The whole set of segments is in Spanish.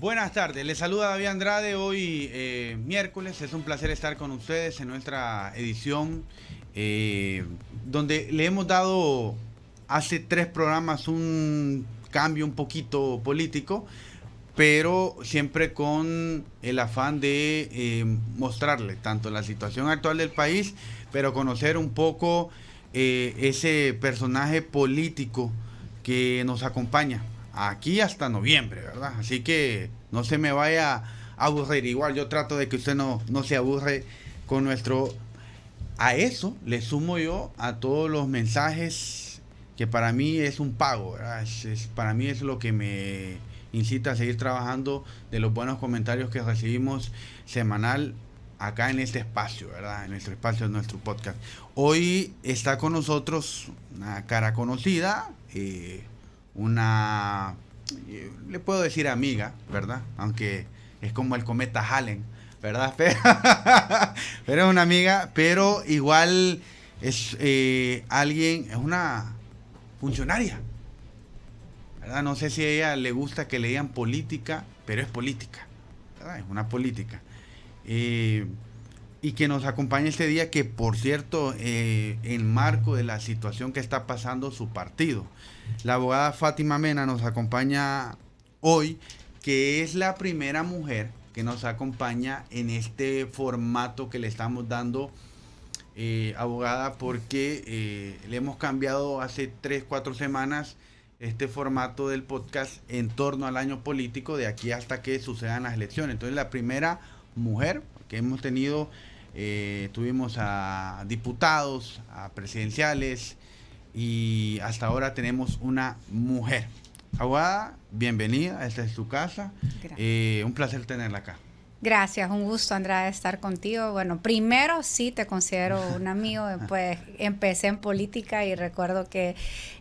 Buenas tardes, les saluda David Andrade, hoy miércoles, es un placer estar con ustedes en nuestra edición donde le hemos dado hace 3 programas un cambio un poquito político, pero siempre con el afán de mostrarle tanto la situación actual del país, pero conocer un poco ese personaje político que nos acompaña aquí hasta noviembre, ¿verdad? Así que no se me vaya a aburrir. Igual yo trato de que usted no se aburre con nuestro... A eso le sumo yo a todos los mensajes que para mí es un pago, ¿verdad? Para mí es lo que me incita a seguir trabajando, de los buenos comentarios que recibimos semanal acá en este espacio, ¿verdad? En nuestro espacio, en nuestro podcast. Hoy está con nosotros una cara conocida, una, le puedo decir amiga, ¿verdad? Aunque es como el cometa Halley, ¿verdad? Pero es una amiga, pero igual es alguien, es una funcionaria, ¿verdad? No sé si a ella le gusta que le digan política, pero es política, ¿verdad? Es una política. Y que nos acompañe este día, que por cierto, en marco de la situación que está pasando su partido. La abogada Fátima Mena nos acompaña hoy, que es la primera mujer que nos acompaña en este formato que le estamos dando, abogada, porque le hemos cambiado hace 3-4 semanas este formato del podcast en torno al año político de aquí hasta que sucedan las elecciones. Entonces, la primera mujer que hemos tenido, tuvimos a diputados, a presidenciales, y hasta ahora tenemos una mujer. Abogada, bienvenida, esta es tu casa. Un placer tenerla acá. Gracias, un gusto, Andrade, estar contigo. Bueno, primero sí te considero un amigo, pues empecé en política y recuerdo que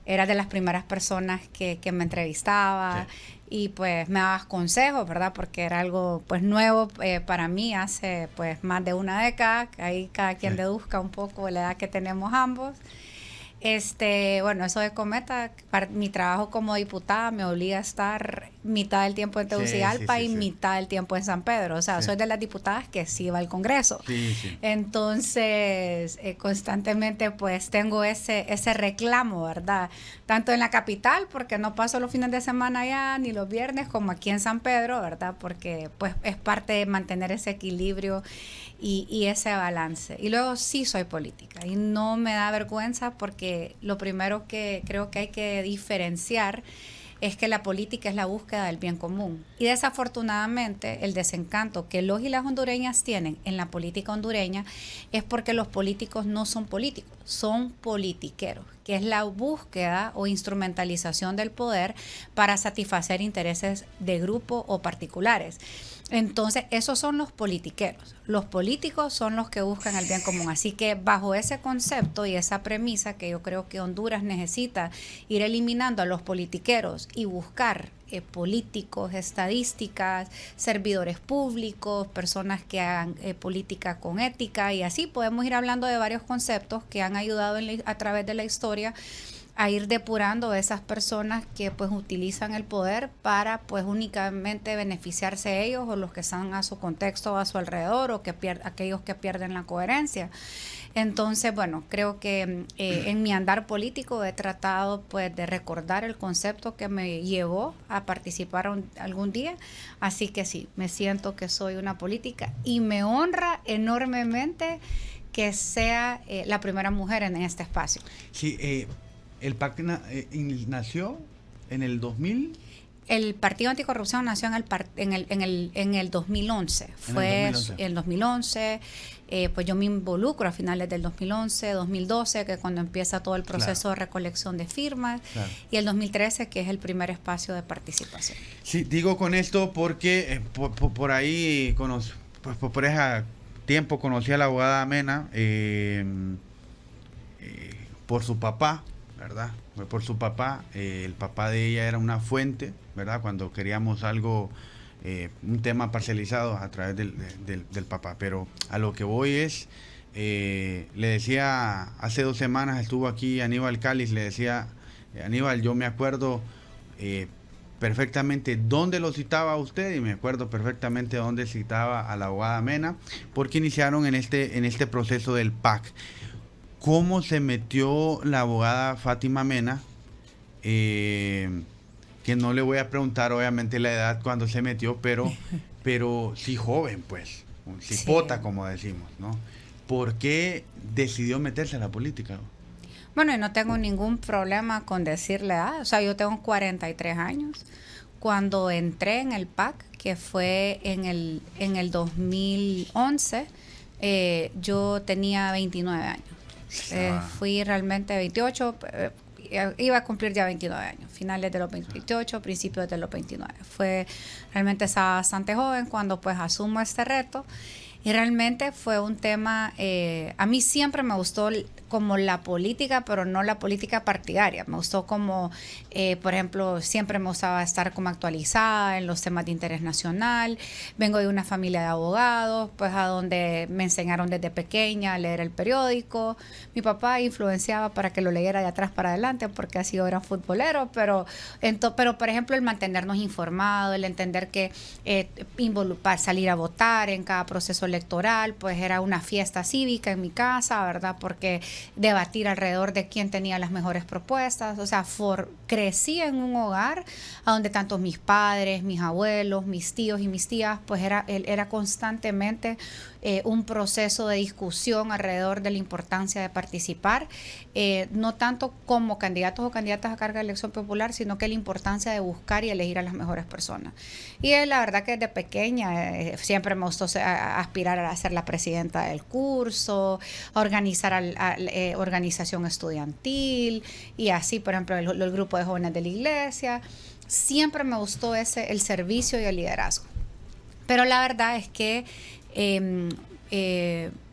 eras de las primeras personas que me entrevistaba. Sí. Y pues me dabas consejos, ¿verdad? Porque era algo pues nuevo para mí hace pues más de una década. Ahí cada quien deduzca un poco la edad que tenemos ambos. Bueno, eso de Cometa, mi trabajo como diputada me obliga a estar mitad del tiempo en Tegucigalpa y mitad del tiempo en San Pedro. O sea, soy de las diputadas que sí va al Congreso. Entonces, constantemente pues tengo ese reclamo, ¿verdad? Tanto en la capital, porque no paso los fines de semana allá, ni los viernes, como aquí en San Pedro, ¿verdad? Porque pues es parte de mantener ese equilibrio y ese balance. Y luego sí soy política y no me da vergüenza, porque lo primero que creo que hay que diferenciar es que la política es la búsqueda del bien común. Y desafortunadamente el desencanto que los y las hondureñas tienen en la política hondureña es porque los políticos no son políticos, son politiqueros, que es la búsqueda o instrumentalización del poder para satisfacer intereses de grupo o particulares. Entonces, esos son los politiqueros. Los políticos son los que buscan el bien común. Así que bajo ese concepto y esa premisa, que yo creo que Honduras necesita ir eliminando a los politiqueros y buscar políticos, estadísticas, servidores públicos, personas que hagan política con ética, y así podemos ir hablando de varios conceptos que han ayudado a través de la historia a ir depurando a esas personas que pues utilizan el poder para pues únicamente beneficiarse ellos o los que están a su contexto o a su alrededor, o que aquellos que pierden la coherencia. Entonces, bueno, creo que en mi andar político he tratado pues de recordar el concepto que me llevó a participar algún día. Así que sí, me siento que soy una política y me honra enormemente que sea la primera mujer en este espacio. Sí, el PAC nació en el 2000. El Partido Anticorrupción nació en el 2011. Fue en el 2011. Pues yo me involucro a finales del 2011, 2012, que es cuando empieza todo el proceso de recolección de firmas, y el 2013, que es el primer espacio de participación. Sí, digo con esto porque por ahí, por ese tiempo conocí a la abogada Mena por su papá, ¿verdad? Por su papá. El papá de ella era una fuente, ¿verdad? Cuando queríamos algo, un tema parcializado a través del papá. Pero a lo que voy es, le decía, hace 2 semanas estuvo aquí Aníbal Cáliz, le decía, Aníbal, yo me acuerdo perfectamente dónde lo citaba usted y me acuerdo perfectamente dónde citaba a la abogada Mena, porque iniciaron en este proceso del PAC. ¿Cómo se metió la abogada Fátima Mena? Que no le voy a preguntar obviamente la edad cuando se metió, pero sí joven, pues, un cipota, como decimos, ¿no? ¿Por qué decidió meterse a la política? Bueno, y no tengo ningún problema con decirle edad. O sea, yo tengo 43 años. Cuando entré en el PAC, que fue en el 2011, yo tenía 29 años. Fui realmente 28, iba a cumplir ya 29 años, finales de los 28, principios de los 29. Realmente estaba bastante joven cuando pues asumo este reto. Y realmente fue un tema, a mí siempre me gustó como la política, pero no la política partidaria. Me gustó como, por ejemplo, siempre me gustaba estar como actualizada en los temas de interés nacional. Vengo de una familia de abogados, pues a donde me enseñaron desde pequeña a leer el periódico. Mi papá influenciaba para que lo leyera de atrás para adelante, porque así yo era futbolero, pero por ejemplo, el mantenernos informados, el entender que salir a votar en cada proceso electoral, pues era una fiesta cívica en mi casa, ¿verdad? Porque debatir alrededor de quién tenía las mejores propuestas, o sea, crecí en un hogar a donde tanto mis padres, mis abuelos, mis tíos y mis tías, pues era constantemente un proceso de discusión alrededor de la importancia de participar, no tanto como candidatos o candidatas a cargo de elección popular, sino que la importancia de buscar y elegir a las mejores personas. Y la verdad que desde pequeña siempre me gustó aspirar a ser la presidenta del curso, a organizar organización estudiantil y así, por ejemplo, el grupo de jóvenes de la iglesia. Siempre me gustó el servicio y el liderazgo. Pero la verdad es que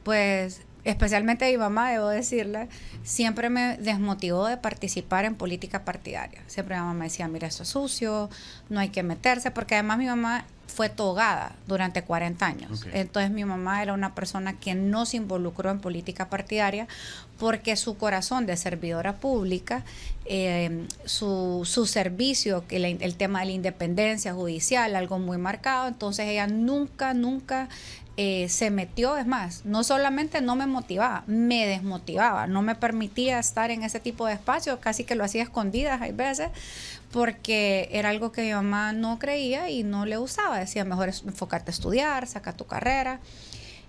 pues especialmente mi mamá, debo decirle, siempre me desmotivó de participar en política partidaria. Siempre mi mamá me decía, mira, esto es sucio, no hay que meterse, porque además mi mamá fue togada durante 40 años. Okay. Entonces mi mamá era una persona que no se involucró en política partidaria porque su corazón de servidora pública, su servicio, que el tema de la independencia judicial, algo muy marcado, entonces ella nunca se metió, es más, no solamente no me motivaba, me desmotivaba, no me permitía estar en ese tipo de espacios, casi que lo hacía escondidas hay veces, porque era algo que mi mamá no creía y no le gustaba, decía mejor enfocarte a estudiar, saca tu carrera.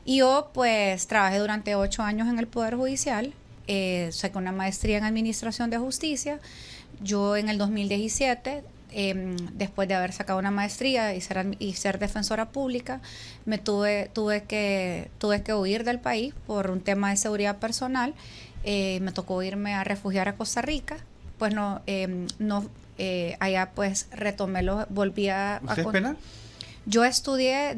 Y yo pues trabajé durante 8 años en el Poder Judicial, saqué una maestría en Administración de Justicia. Yo en el 2017, después de haber sacado una maestría y ser defensora pública, tuve que huir del país por un tema de seguridad personal. Me tocó irme a refugiar a Costa Rica. Pues allá pues volví a... ¿Usted es penal? Yo estudié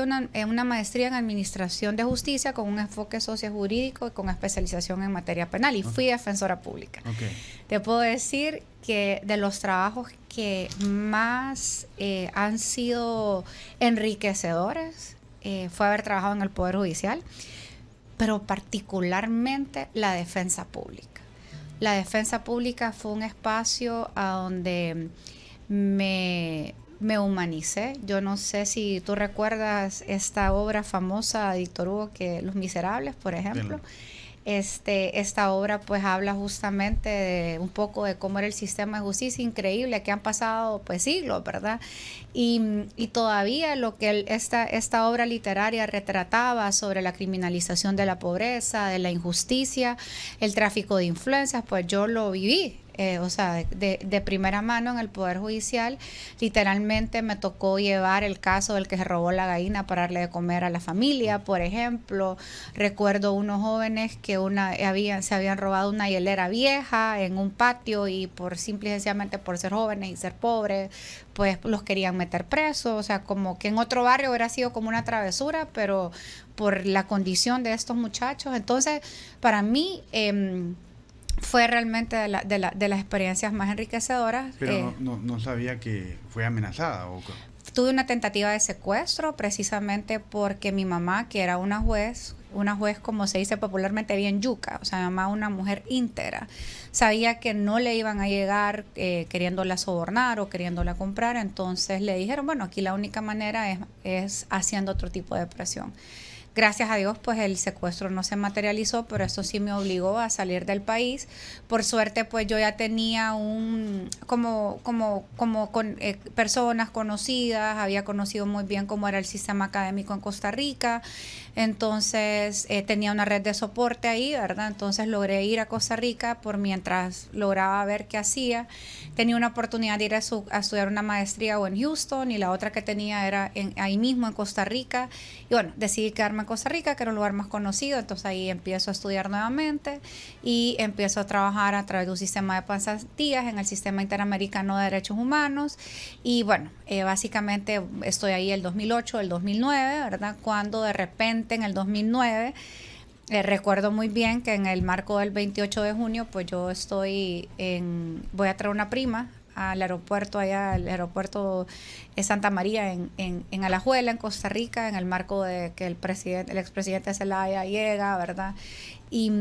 una maestría en Administración de Justicia con un enfoque sociojurídico y con especialización en materia penal y fui defensora pública. Okay. Te puedo decir que de los trabajos que más han sido enriquecedores fue haber trabajado en el Poder Judicial, pero particularmente la defensa pública. La defensa pública fue un espacio a donde me humanicé. Yo no sé si tú recuerdas esta obra famosa de Víctor Hugo, que Los Miserables, por ejemplo. Esta obra pues habla justamente de un poco de cómo era el sistema de justicia increíble, que han pasado pues siglos, ¿verdad? Y todavía lo que esta obra literaria retrataba sobre la criminalización de la pobreza, de la injusticia, el tráfico de influencias, pues yo lo viví. De primera mano en el Poder Judicial. Literalmente me tocó llevar el caso del que se robó la gallina para darle de comer a la familia, por ejemplo. Recuerdo unos jóvenes que se habían robado una hielera vieja en un patio y simple y sencillamente por ser jóvenes y ser pobres, pues los querían meter presos. O sea, como que en otro barrio hubiera sido como una travesura, pero por la condición de estos muchachos. Entonces, para mí... fue realmente de las experiencias más enriquecedoras. Pero no sabía que fue amenazada. tuve una tentativa de secuestro precisamente porque mi mamá, que era una juez como se dice popularmente bien yuca, o sea, mi mamá una mujer íntegra, sabía que no le iban a llegar queriéndola sobornar o queriéndola comprar, entonces le dijeron, bueno, aquí la única manera es haciendo otro tipo de presión. Gracias a Dios, pues el secuestro no se materializó, pero eso sí me obligó a salir del país. Por suerte, pues yo ya tenía personas conocidas, había conocido muy bien cómo era el sistema académico en Costa Rica, entonces tenía una red de soporte ahí, ¿verdad? Entonces logré ir a Costa Rica por mientras lograba ver qué hacía. Tenía una oportunidad de ir a estudiar una maestría o en Houston y la otra que tenía era ahí mismo en Costa Rica. Y bueno, decidí quedarme en Costa Rica, que era un lugar más conocido, entonces ahí empiezo a estudiar nuevamente y empiezo a trabajar a través de un sistema de pasantías en el Sistema Interamericano de Derechos Humanos. Y bueno, básicamente estoy ahí el 2008, el 2009, ¿verdad? Cuando de repente en el 2009... recuerdo muy bien que en el marco del 28 de junio, pues yo voy a traer una prima al aeropuerto allá, al aeropuerto de Santa María en Alajuela, en Costa Rica, en el marco de que el expresidente Zelaya llega, ¿verdad? Y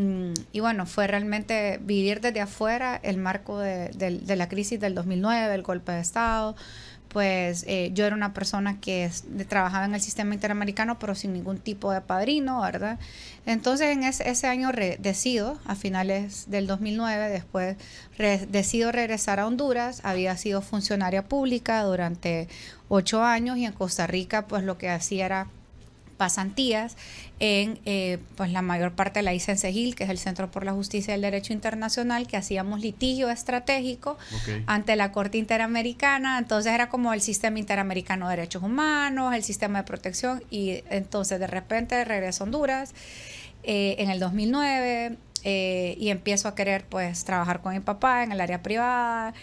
bueno, fue realmente vivir desde afuera el marco de la crisis del 2009, del golpe de Estado. Pues yo era una persona que trabajaba en el sistema interamericano, pero sin ningún tipo de padrino, ¿verdad? Entonces, en ese año decido, a finales del 2009, después decido regresar a Honduras. Había sido funcionaria pública durante 8 años y en Costa Rica, pues lo que hacía era pasantías en pues la mayor parte de la ICE en CEGIL, que es el Centro por la Justicia y el Derecho Internacional, que hacíamos litigio estratégico ante la Corte Interamericana. Entonces era como el Sistema Interamericano de Derechos Humanos, el sistema de protección, y entonces de repente regreso a Honduras en el 2009 y empiezo a querer pues trabajar con mi papá en el área privada.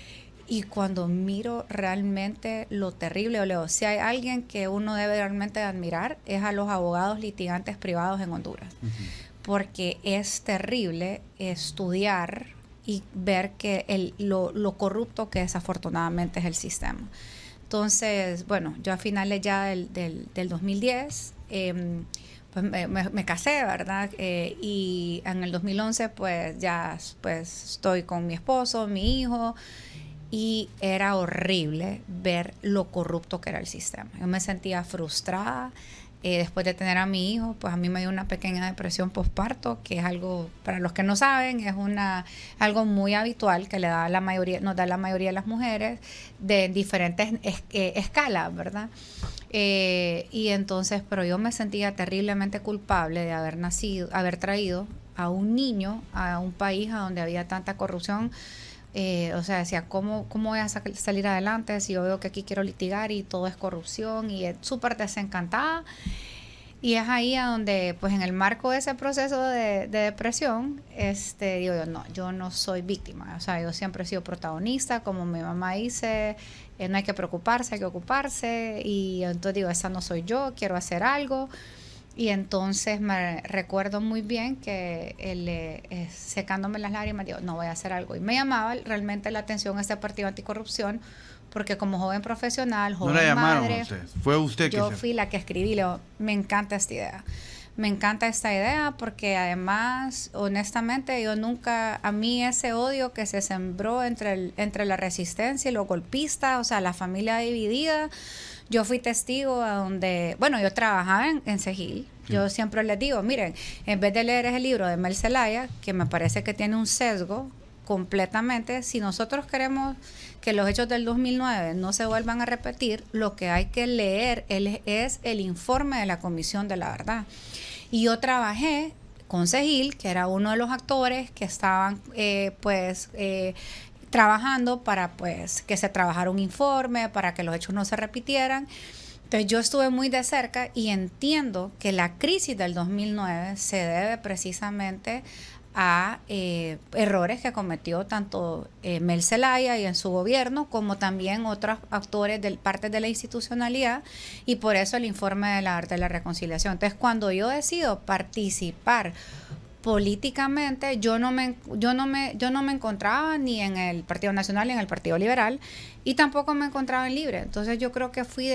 Y cuando miro realmente lo terrible, Leo, si hay alguien que uno debe realmente admirar, es a los abogados litigantes privados en Honduras. Porque es terrible estudiar y ver que lo corrupto que desafortunadamente es el sistema. Entonces, bueno, yo a finales ya del 2010, pues me casé, ¿verdad? Y en el 2011, pues ya pues estoy con mi esposo, mi hijo. Y era horrible ver lo corrupto que era el sistema. Yo me sentía frustrada. Después de tener a mi hijo, pues a mí me dio una pequeña depresión postparto, que es algo, para los que no saben, es algo muy habitual que nos da la mayoría de las mujeres de diferentes escalas, ¿verdad? Y entonces, pero yo me sentía terriblemente culpable de haber traído a un niño a un país a donde había tanta corrupción. O sea, decía, ¿cómo voy a salir adelante si yo veo que aquí quiero litigar y todo es corrupción? Y es súper desencantada. Y es ahí a donde, pues en el marco de ese proceso de depresión, digo yo no soy víctima. O sea, yo siempre he sido protagonista, como mi mamá dice, no hay que preocuparse, hay que ocuparse. Y entonces digo, esa no soy yo, quiero hacer algo. Y entonces me recuerdo muy bien que secándome las lágrimas, digo, no voy a hacer algo. Y me llamaba realmente la atención este partido anticorrupción, porque como joven profesional, joven madre... No la llamaron a usted, fue usted que... Yo fui la que escribí, me encanta esta idea. Me encanta esta idea porque además, honestamente, a mí ese odio que se sembró entre la resistencia y los golpistas, o sea, la familia dividida... Yo fui testigo a donde, bueno, yo trabajaba en CEGIL. Sí. Yo siempre les digo, miren, en vez de leer ese libro de Mel Zelaya, que me parece que tiene un sesgo completamente, si nosotros queremos que los hechos del 2009 no se vuelvan a repetir, lo que hay que leer es el informe de la Comisión de la Verdad. Y yo trabajé con CEGIL, que era uno de los actores que estaban, trabajando para pues que se trabajara un informe para que los hechos no se repitieran. Entonces yo estuve muy de cerca y entiendo que la crisis del 2009 se debe precisamente a errores que cometió tanto Mel Zelaya y en su gobierno, como también otros actores parte de la institucionalidad, y por eso el informe de la Arte de la Reconciliación. Entonces cuando yo decido participar políticamente yo no me encontraba ni en el Partido Nacional ni en el Partido Liberal, y tampoco me encontraba en Libre. Entonces yo creo que fui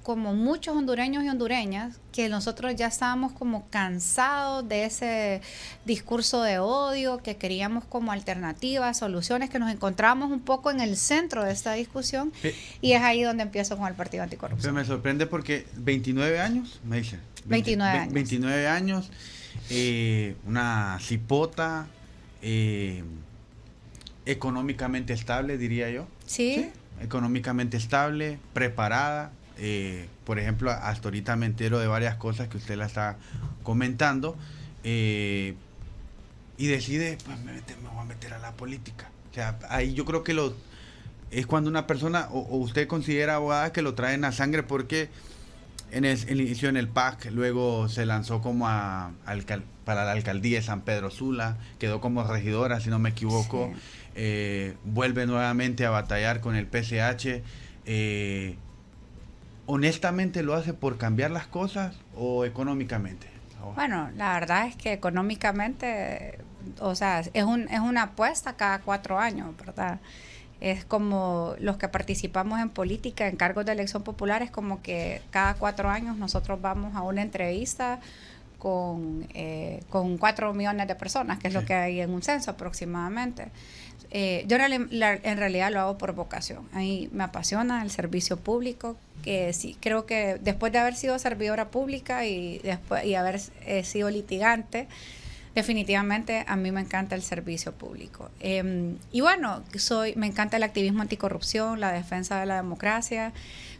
como muchos hondureños y hondureñas, que nosotros ya estábamos como cansados de ese discurso de odio, que queríamos como alternativas, soluciones, que nos encontrábamos un poco en el centro de esta discusión, y es ahí donde empiezo con el Partido Anticorrupción. Pero me sorprende porque 29 años, me dice. 29 años. 29 años, una cipota, económicamente estable, diría yo. Sí. Económicamente estable, preparada. Por ejemplo, hasta ahorita me entero de varias cosas que usted la está comentando, y decide, pues me voy a meter a la política. O sea, ahí yo creo que es cuando una persona, o usted considera, abogada, que lo trae en la sangre, porque inició en el PAC, luego se lanzó como para la alcaldía de San Pedro Sula, quedó como regidora, si no me equivoco. Sí. Vuelve nuevamente a batallar con el PCH. ¿Honestamente lo hace por cambiar las cosas o económicamente? Bueno, la verdad es que económicamente, o sea, es una apuesta cada 4 años, ¿verdad? Es como los que participamos en política, en cargos de elección popular, es como que cada 4 años nosotros vamos a una entrevista con 4 millones de personas, que es lo que hay en un censo aproximadamente. Yo en realidad lo hago por vocación. A mí me apasiona el servicio público, que sí, creo que después de haber sido servidora pública y haber sido litigante, definitivamente a mí me encanta el servicio público. Y bueno, me encanta el activismo anticorrupción, la defensa de la democracia.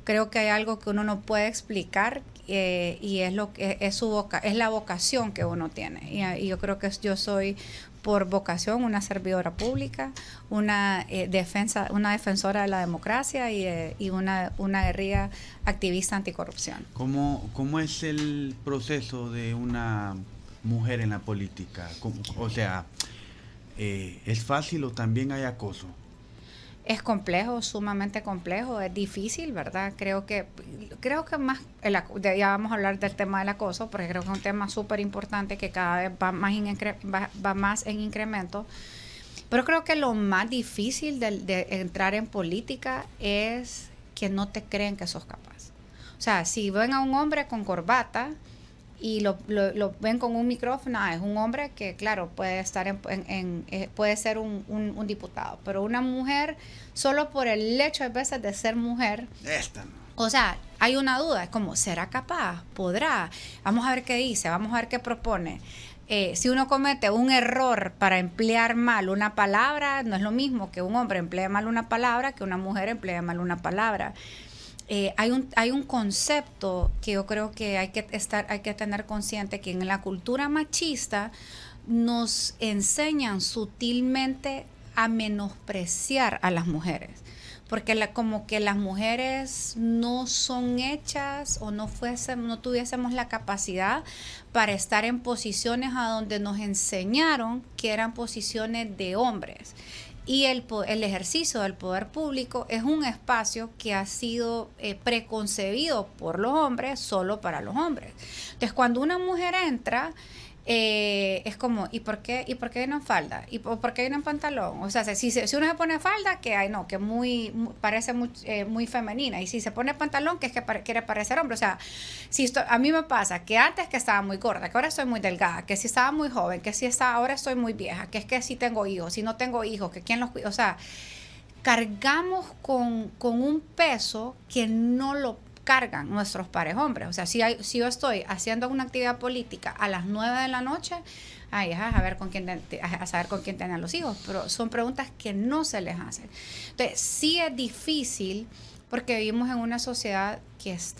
Creo que hay algo que uno no puede explicar, y es lo que es la vocación que uno tiene. Y yo creo que yo soy por vocación una servidora pública, una defensora de la democracia y una guerrilla activista anticorrupción. ¿Cómo es el proceso de una mujer en la política? O sea, ¿es fácil o también hay acoso? Es complejo, sumamente complejo, es difícil, ¿verdad? Creo que más, ya vamos a hablar del tema del acoso, porque creo que es un tema súper importante que cada vez va más en incremento. Pero creo que lo más difícil de entrar en política es que no te creen que sos capaz. O sea, si ven a un hombre con corbata y lo ven con un micrófono, es un hombre que, claro, puede estar puede ser un diputado, pero una mujer, solo por el hecho a veces de ser mujer, o sea, hay una duda, es como, ¿será capaz? ¿Podrá? Vamos a ver qué dice, vamos a ver qué propone. Si uno comete un error para emplear mal una palabra, no es lo mismo que un hombre emplee mal una palabra que una mujer emplee mal una palabra. Hay un concepto que yo creo que hay que tener consciente, que en la cultura machista nos enseñan sutilmente a menospreciar a las mujeres, porque como que las mujeres no son hechas o no tuviésemos la capacidad para estar en posiciones a donde nos enseñaron que eran posiciones de hombres. Y el ejercicio del poder público es un espacio que ha sido preconcebido por los hombres, solo para los hombres. Entonces, cuando una mujer entra, es como, ¿y por qué hay una falda? ¿Y por qué hay un pantalón? O sea, si uno se pone falda, que parece muy femenina. Y si se pone pantalón, que es que quiere parecer hombre. O sea, a mí me pasa que antes que estaba muy gorda, que ahora estoy muy delgada, que si estaba muy joven, que si ahora estoy muy vieja, que es que si tengo hijos, si no tengo hijos, que quién los cuida. O sea, cargamos con un peso que no lo cargan nuestros pares hombres. O sea, si yo estoy haciendo una actividad política a las 9 de la noche, a saber con quién tienen los hijos, pero son preguntas que no se les hacen. Entonces, sí es difícil porque vivimos en una sociedad que es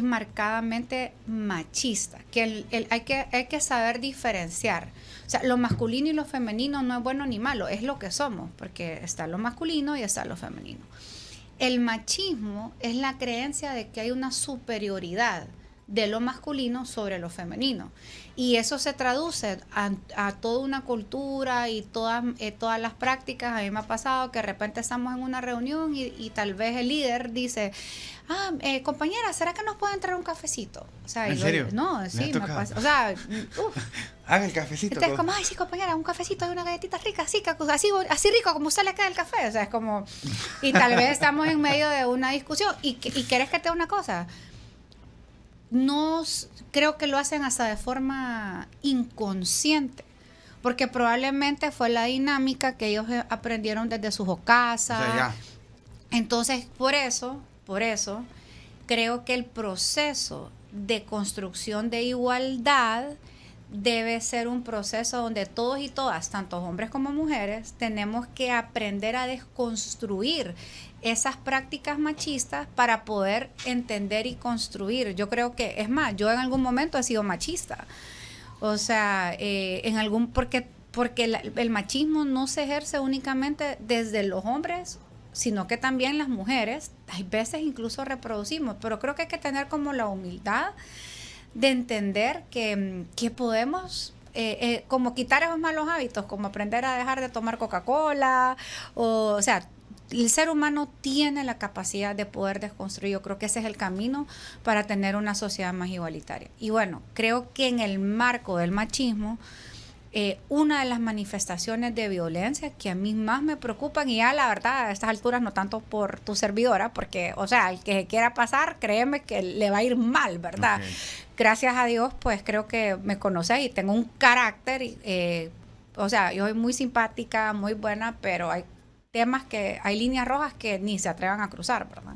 marcadamente machista, que hay que saber diferenciar. O sea, lo masculino y lo femenino no es bueno ni malo, es lo que somos, porque está lo masculino y está lo femenino. El machismo es la creencia de que hay una superioridad de lo masculino sobre lo femenino. Y eso se traduce a toda una cultura y todas las prácticas. A mí me ha pasado que de repente estamos en una reunión y tal vez el líder dice, compañera, ¿será que nos pueden traer un cafecito? O sea, ¿En serio? No, sí, me pasa. O sea, haga el cafecito. Entonces, como, ay, sí, compañera, un cafecito y una galletita rica, así rico como usted le queda el café. O sea, es como, y tal vez estamos en medio de una discusión y querés que te diga una cosa. Creo que lo hacen hasta de forma inconsciente, porque probablemente fue la dinámica que ellos aprendieron desde sus casas. O sea, entonces, por eso, creo que el proceso de construcción de igualdad debe ser un proceso donde todos y todas, tanto hombres como mujeres, tenemos que aprender a desconstruir esas prácticas machistas para poder entender y construir. Yo creo que, es más, yo en algún momento he sido machista. O sea, porque el machismo no se ejerce únicamente desde los hombres, sino que también las mujeres, hay veces incluso reproducimos, pero creo que hay que tener como la humildad de entender que podemos como quitar esos malos hábitos, como aprender a dejar de tomar Coca-Cola, o sea, el ser humano tiene la capacidad de poder desconstruir. Yo creo que ese es el camino para tener una sociedad más igualitaria. Y bueno, creo que en el marco del machismo, una de las manifestaciones de violencia que a mí más me preocupan, y ya la verdad a estas alturas no tanto por tu servidora, porque, o sea, el que quiera pasar, créeme que le va a ir mal, ¿verdad? Okay. Gracias a Dios, pues creo que me conoces y tengo un carácter, o sea, yo soy muy simpática, muy buena, pero hay temas hay líneas rojas que ni se atrevan a cruzar, ¿verdad?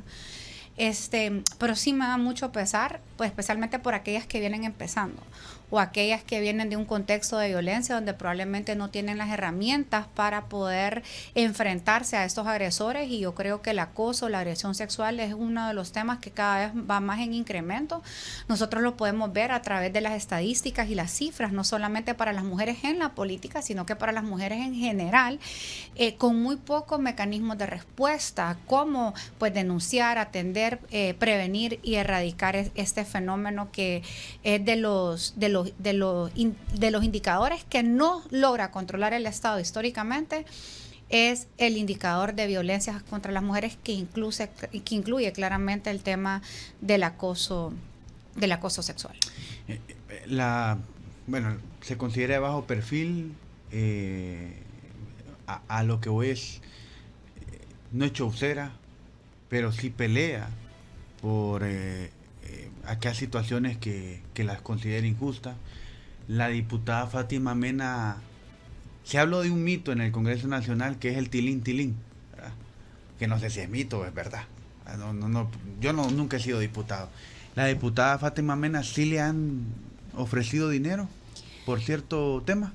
Pero sí me da mucho pesar, pues especialmente por aquellas que vienen empezando o aquellas que vienen de un contexto de violencia donde probablemente no tienen las herramientas para poder enfrentarse a estos agresores. Y yo creo que el acoso, la agresión sexual es uno de los temas que cada vez va más en incremento. Nosotros lo podemos ver a través de las estadísticas y las cifras, no solamente para las mujeres en la política, sino que para las mujeres en general, con muy pocos mecanismos de respuesta, como pues denunciar, atender, prevenir y erradicar este fenómeno que es de los indicadores que no logra controlar el Estado históricamente. Es el indicador de violencias contra las mujeres que incluye claramente el tema del acoso sexual. Se considera de bajo perfil, a lo que voy es, no es chaucera, pero sí pelea por aquellas situaciones que las considera injustas. La diputada Fátima Mena, se habló de un mito en el Congreso Nacional que es el tilín, ¿verdad? Que no sé si es mito o es verdad. Yo nunca he sido diputado. La diputada Fátima Mena, ¿sí le han ofrecido dinero por cierto tema?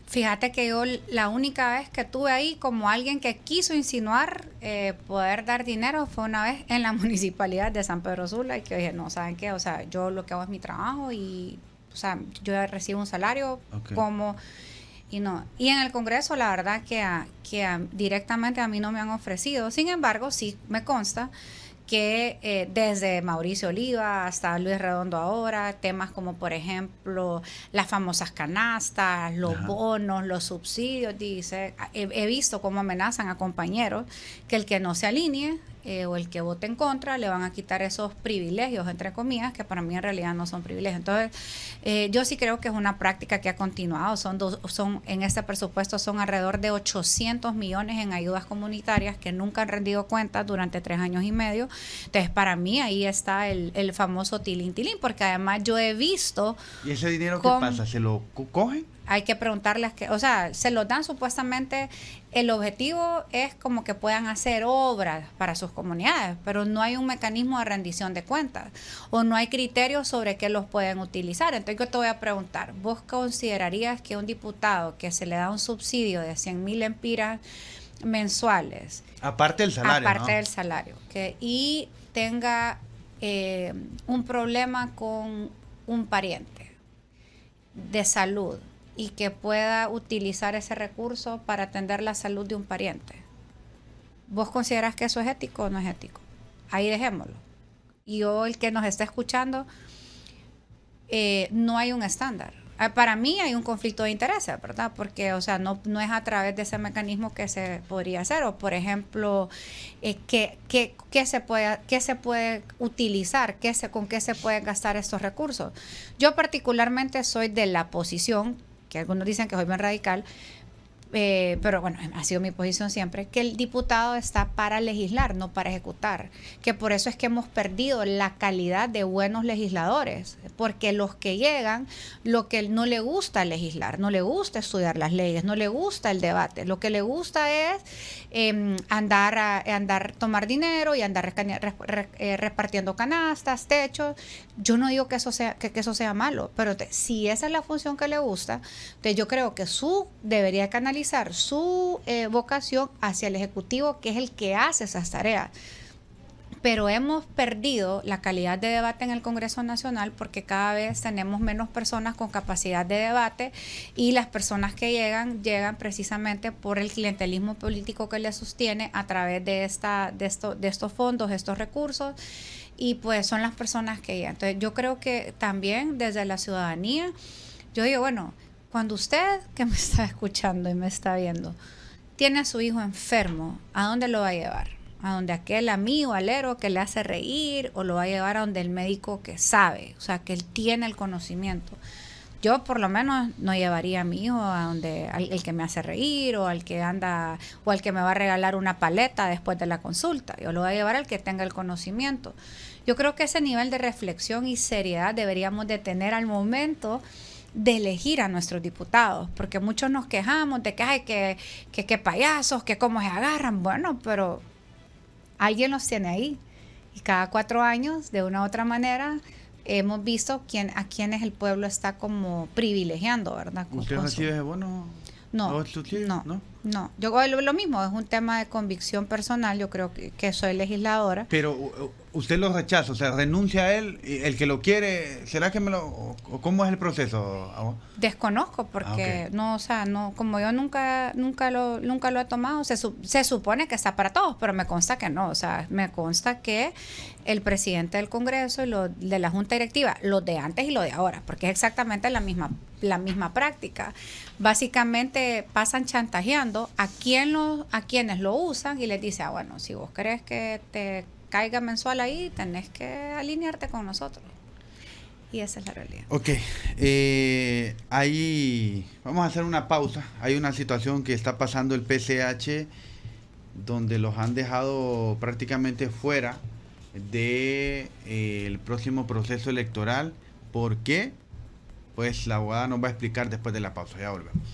Fíjate que yo la única vez que tuve ahí como alguien que quiso insinuar poder dar dinero fue una vez en la municipalidad de San Pedro Sula, y que dije, no, ¿saben qué? O sea, yo lo que hago es mi trabajo y, o sea, yo recibo un salario y no. Y en el Congreso la verdad que directamente a mí no me han ofrecido. Sin embargo, sí me consta que desde Mauricio Oliva hasta Luis Redondo ahora, temas como por ejemplo las famosas canastas, los bonos, los subsidios, dice, he visto cómo amenazan a compañeros que el que no se alinee o el que vote en contra le van a quitar esos privilegios, entre comillas, que para mí en realidad no son privilegios. Entonces, yo sí creo que es una práctica que ha continuado. En este presupuesto son alrededor de 800 millones en ayudas comunitarias que nunca han rendido cuentas durante 3 años y medio. Entonces, para mí ahí está el famoso tilín, porque además yo he visto... ¿Y ese dinero qué pasa? ¿Se lo cogen? Hay que preguntarles o sea, se los dan supuestamente, el objetivo es como que puedan hacer obras para sus comunidades, pero no hay un mecanismo de rendición de cuentas o no hay criterios sobre qué los pueden utilizar. Entonces yo te voy a preguntar, ¿vos considerarías que un diputado que se le da un subsidio de 100,000 lempiras mensuales, aparte del salario, y tenga un problema con un pariente de salud, y que pueda utilizar ese recurso para atender la salud de un pariente? ¿Vos considerás que eso es ético o no es ético? Ahí dejémoslo. Y hoy el que nos está escuchando, no hay un estándar. Para mí hay un conflicto de intereses, ¿verdad? Porque, o sea, no es a través de ese mecanismo que se podría hacer. O, por ejemplo, ¿qué se puede utilizar? ¿Con qué se pueden gastar estos recursos? Yo particularmente soy de la posición, que algunos dicen que soy bien radical, pero bueno, ha sido mi posición siempre, que el diputado está para legislar, no para ejecutar, que por eso es que hemos perdido la calidad de buenos legisladores, porque los que llegan, lo que no le gusta legislar, no le gusta estudiar las leyes, no le gusta el debate, lo que le gusta es tomar dinero y andar repartiendo canastas, techos. Yo no digo que eso sea malo, pero si esa es la función que le gusta, entonces yo creo que debería canalizar su vocación hacia el Ejecutivo, que es el que hace esas tareas. Pero hemos perdido la calidad de debate en el Congreso Nacional porque cada vez tenemos menos personas con capacidad de debate, y las personas que llegan precisamente por el clientelismo político que les sostiene a través de estos fondos, estos recursos, y pues son las personas que llegan. Entonces yo creo que también desde la ciudadanía, yo digo, bueno, cuando usted que me está escuchando y me está viendo tiene a su hijo enfermo, ¿a dónde lo va a llevar? ¿A donde aquel amigo alero que le hace reír, o lo va a llevar a donde el médico que sabe, o sea, que él tiene el conocimiento? Yo por lo menos no llevaría a mi hijo a donde el que me hace reír, o al que anda, o al que me va a regalar una paleta después de la consulta. Yo lo voy a llevar al que tenga el conocimiento. Yo creo que ese nivel de reflexión y seriedad deberíamos de tener al momento de elegir a nuestros diputados, porque muchos nos quejamos de que hay que payasos, que cómo se agarran. Bueno, pero alguien los tiene ahí, y cada 4 años, de una u otra manera, hemos visto a quienes el pueblo está como privilegiando, ¿verdad? ¿Usted recibe ese bono? No. Yo lo mismo, es un tema de convicción personal. Yo creo que soy legisladora. Pero usted lo rechaza, o sea, renuncia a él, el que lo quiere, ¿será que cómo es el proceso? Desconozco, porque no, o sea, no, como yo nunca lo he tomado, se supone que está para todos, pero me consta que no. O sea, me consta que el presidente del Congreso y lo de la Junta Directiva, los de antes y lo de ahora, porque es exactamente la misma práctica. Básicamente pasan chantajeando a quienes lo usan, y les dice, bueno, si vos querés que te caiga mensual ahí, tenés que alinearte con nosotros. Y esa es la realidad. Ok, vamos a hacer una pausa. Hay una situación que está pasando el PCH, donde los han dejado prácticamente fuera del próximo proceso electoral. ¿Por qué? Pues la abogada nos va a explicar después de la pausa. Ya volvemos.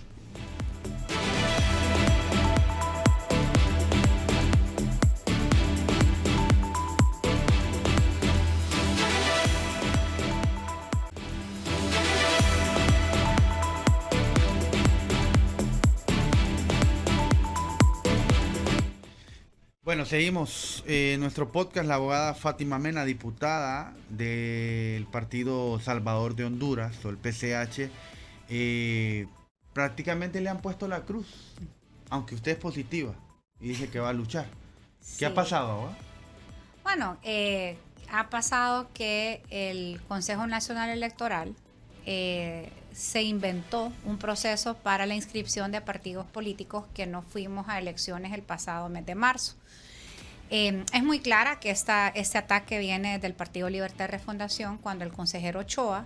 Bueno, seguimos nuestro podcast. La abogada Fátima Mena, diputada del Partido Salvador de Honduras, o el PCH, prácticamente le han puesto la cruz, aunque usted es positiva y dice que va a luchar. Sí. ¿Qué ha pasado, abogada? Bueno, ha pasado que el Consejo Nacional Electoral se inventó un proceso para la inscripción de partidos políticos que no fuimos a elecciones el pasado mes de marzo. Es muy clara que este ataque viene del Partido Libertad y Refundación, cuando el consejero Ochoa,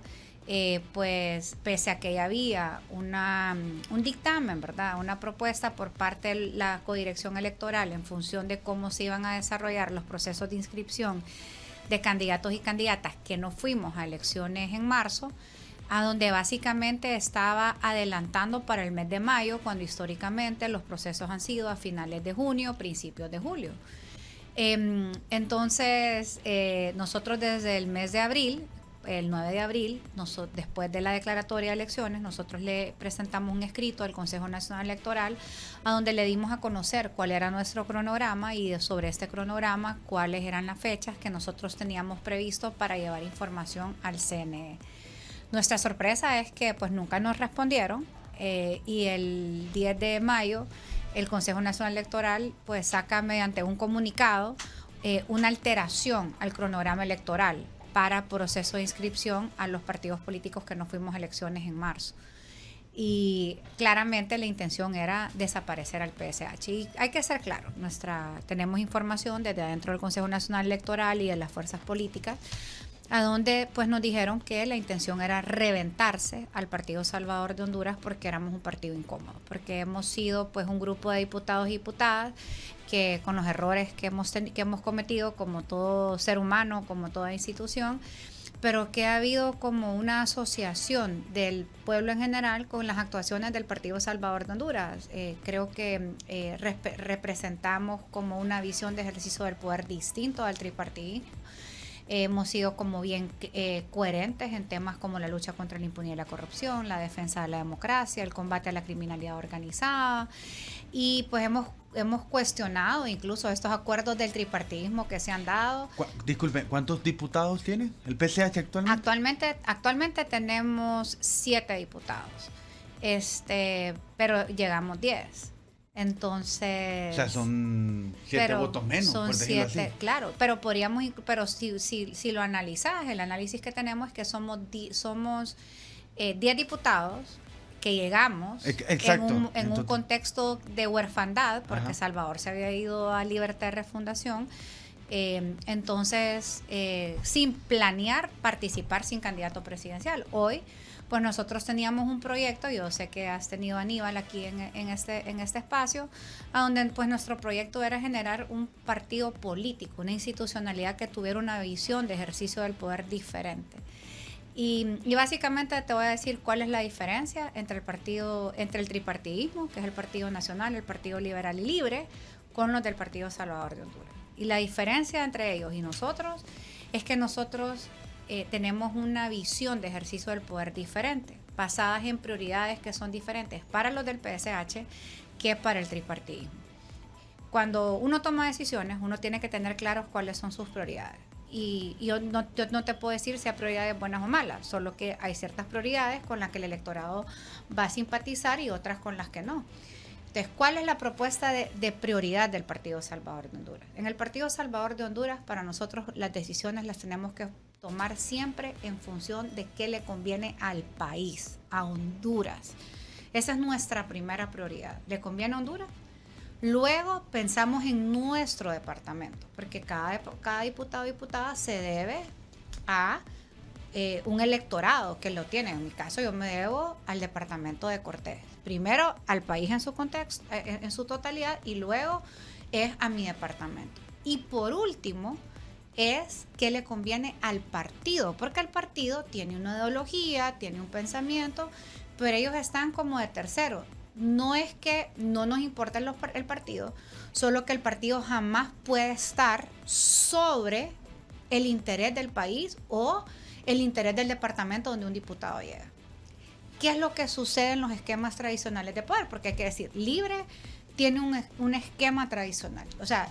pues pese a que ya había un dictamen, ¿verdad?, una propuesta por parte de la Codirección Electoral en función de cómo se iban a desarrollar los procesos de inscripción de candidatos y candidatas que no fuimos a elecciones en marzo, a donde básicamente estaba adelantando para el mes de mayo, cuando históricamente los procesos han sido a finales de junio, principios de julio. Entonces, nosotros desde el mes de abril, el 9 de abril, después de la declaratoria de elecciones, nosotros le presentamos un escrito al Consejo Nacional Electoral, a donde le dimos a conocer cuál era nuestro cronograma, y sobre este cronograma cuáles eran las fechas que nosotros teníamos previsto para llevar información al CNE. Nuestra sorpresa es que pues nunca nos respondieron, y el 10 de mayo el Consejo Nacional Electoral pues saca mediante un comunicado una alteración al cronograma electoral, para proceso de inscripción a los partidos políticos que nos fuimos a elecciones en marzo. Y claramente la intención era desaparecer al PSH. Y hay que ser claro, tenemos información desde adentro del Consejo Nacional Electoral y de las fuerzas políticas, a donde pues nos dijeron que la intención era reventarse al Partido Salvador de Honduras porque éramos un partido incómodo, porque hemos sido pues un grupo de diputados y diputadas que con los errores que hemos cometido como todo ser humano, como toda institución, pero que ha habido como una asociación del pueblo en general con las actuaciones del Partido Salvador de Honduras. Creo que representamos como una visión de ejercicio del poder distinto al tripartidismo. Hemos sido como bien coherentes en temas como la lucha contra la impunidad y la corrupción, la defensa de la democracia, el combate a la criminalidad organizada, y pues hemos cuestionado incluso estos acuerdos del tripartidismo que se han dado. Disculpe, ¿cuántos diputados tiene el PCH actualmente? Actualmente tenemos 7 diputados, pero llegamos 10. Entonces, o sea, son 7 votos menos, son por decirlo 7, así. claro, pero si lo analizas, el análisis que tenemos es que somos 10 diputados que llegamos en un contexto de huerfandad, porque ajá, Salvador se había ido a Libertad de Refundación, entonces sin planear participar sin candidato presidencial. Hoy pues nosotros teníamos un proyecto, yo sé que has tenido a Aníbal aquí en este espacio, a donde pues nuestro proyecto era generar un partido político, una institucionalidad que tuviera una visión de ejercicio del poder diferente. Y básicamente te voy a decir cuál es la diferencia entre el tripartidismo, que es el Partido Nacional, el Partido Liberal y Libre, con los del Partido Salvador de Honduras. Y la diferencia entre ellos y nosotros es que nosotros tenemos una visión de ejercicio del poder diferente, basadas en prioridades que son diferentes para los del PSH que para el tripartidismo. Cuando uno toma decisiones, uno tiene que tener claros cuáles son sus prioridades. Y yo no te puedo decir si hay prioridades buenas o malas, solo que hay ciertas prioridades con las que el electorado va a simpatizar y otras con las que no. Entonces, ¿cuál es la propuesta de prioridad del Partido Salvador de Honduras? En el Partido Salvador de Honduras, para nosotros las decisiones las tenemos que tomar siempre en función de qué le conviene al país, a Honduras. Esa es nuestra primera prioridad. ¿Le conviene a Honduras? Luego pensamos en nuestro departamento, porque cada diputado o diputada se debe a un electorado que lo tiene. En mi caso, yo me debo al departamento de Cortés. Primero al país en su contexto, en su totalidad, y luego es a mi departamento. Y por último, es que le conviene al partido, porque el partido tiene una ideología, tiene un pensamiento, pero ellos están como de tercero. No es que no nos importe el partido, solo que el partido jamás puede estar sobre el interés del país o el interés del departamento donde un diputado llega. ¿Qué es lo que sucede en los esquemas tradicionales de poder? Porque hay que decir, Libre tiene un esquema tradicional. O sea,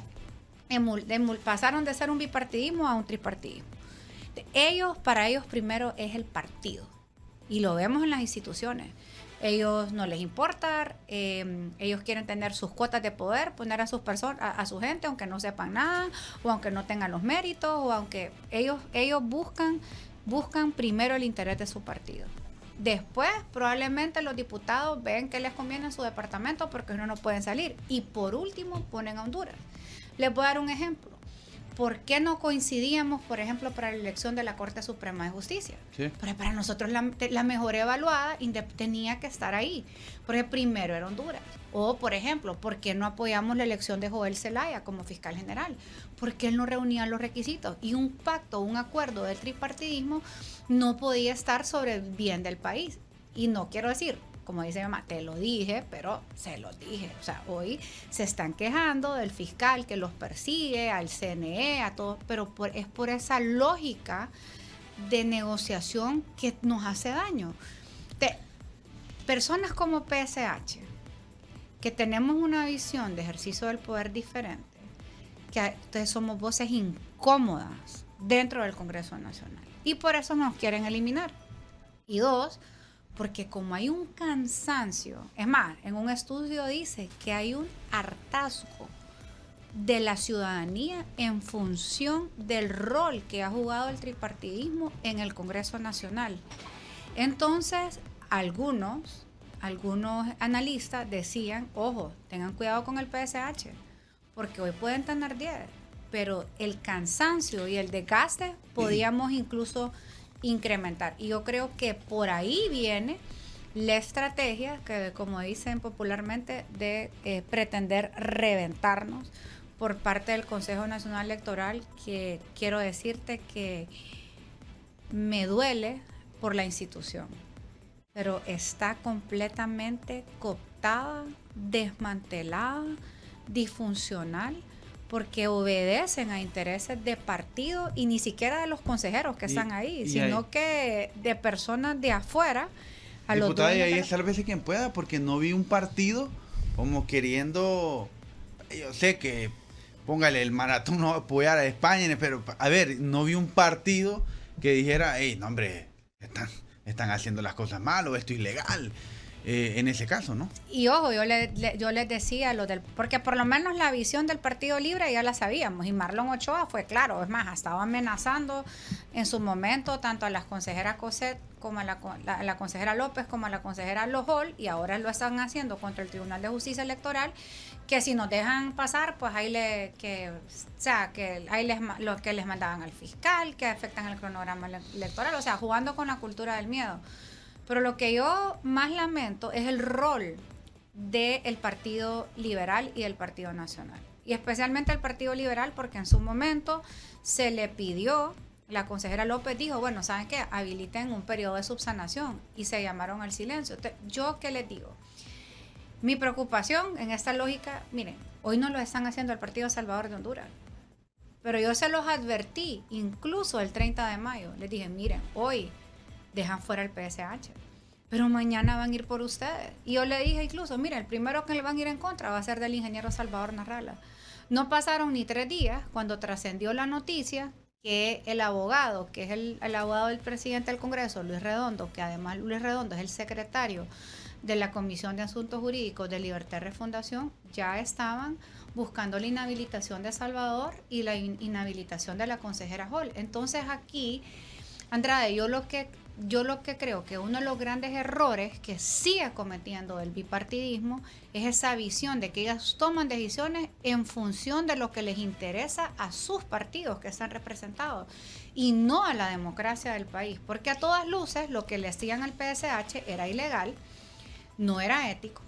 pasaron de ser un bipartidismo a un tripartidismo. Para ellos primero es el partido. Y lo vemos en las instituciones. Ellos no les importa, ellos quieren tener sus cuotas de poder, poner a sus personas, a su gente, aunque no sepan nada, o aunque no tengan los méritos, o aunque ellos buscan primero el interés de su partido. Después, probablemente los diputados ven que les conviene en su departamento porque no pueden salir. Y por último, ponen a Honduras. Les voy a dar un ejemplo. ¿Por qué no coincidíamos, por ejemplo, para la elección de la Corte Suprema de Justicia? Sí. Pero para nosotros la mejor evaluada tenía que estar ahí, porque primero era Honduras. O, por ejemplo, ¿por qué no apoyamos la elección de Joel Zelaya como fiscal general? Porque él no reunía los requisitos. Y un pacto, un acuerdo del tripartidismo no podía estar sobre el bien del país. Y no quiero decir, como dice mi mamá, te lo dije, pero se lo dije. O sea, hoy se están quejando del fiscal que los persigue, al CNE, a todos, pero es por esa lógica de negociación que nos hace daño. Personas como PSH, que tenemos una visión de ejercicio del poder diferente, que entonces somos voces incómodas dentro del Congreso Nacional. Y por eso nos quieren eliminar. Y dos, porque como hay un cansancio, es más, en un estudio dice que hay un hartazgo de la ciudadanía en función del rol que ha jugado el tripartidismo en el Congreso Nacional. Entonces, algunos analistas decían, ojo, tengan cuidado con el PSH, porque hoy pueden tener 10, pero el cansancio y el desgaste podíamos incluso incrementar. Y yo creo que por ahí viene la estrategia, que como dicen popularmente, de pretender reventarnos por parte del Consejo Nacional Electoral, que quiero decirte que me duele por la institución, pero está completamente cooptada, desmantelada, disfuncional, porque obedecen a intereses de partido y ni siquiera de los consejeros que están ahí, sino que de personas de afuera. Diputada, y ahí sálvese quien pueda, porque no vi un partido como queriendo, yo sé que póngale el maratón, no apoyar a España, pero a ver, no vi un partido que dijera, hey, no hombre, están haciendo las cosas mal o esto es ilegal. En ese caso, ¿no? Y ojo, yo les decía porque por lo menos la visión del Partido Libre ya la sabíamos, y Marlon Ochoa fue claro, es más, estaba amenazando en su momento tanto a la consejera Cosette como a la consejera López como a la consejera Lojol, y ahora lo están haciendo contra el Tribunal de Justicia Electoral, que si nos dejan pasar, pues ahí les mandaban al fiscal, que afectan el cronograma electoral, o sea, jugando con la cultura del miedo. Pero lo que yo más lamento es el rol del Partido Liberal y del Partido Nacional. Y especialmente el Partido Liberal, porque en su momento se le pidió, la consejera López dijo, bueno, ¿saben qué? Habiliten un periodo de subsanación, y se llamaron al silencio. Entonces, ¿yo qué les digo? Mi preocupación en esta lógica, miren, hoy no lo están haciendo el Partido Salvador de Honduras, pero yo se los advertí, incluso el 30 de mayo, les dije, miren, hoy dejan fuera el PSH, pero mañana van a ir por ustedes. Y yo le dije incluso, mira, el primero que le van a ir en contra va a ser del ingeniero Salvador Narrala. No pasaron ni 3 días cuando trascendió la noticia que el abogado, que es el abogado del presidente del Congreso, Luis Redondo, que además Luis Redondo es el secretario de la Comisión de Asuntos Jurídicos de Libertad y Refundación, ya estaban buscando la inhabilitación de Salvador y la inhabilitación de la consejera Hall. Entonces aquí, Andrade, yo lo que creo que uno de los grandes errores que sigue cometiendo el bipartidismo es esa visión de que ellas toman decisiones en función de lo que les interesa a sus partidos que están representados y no a la democracia del país, porque a todas luces lo que le hacían al PSH era ilegal, no era ético,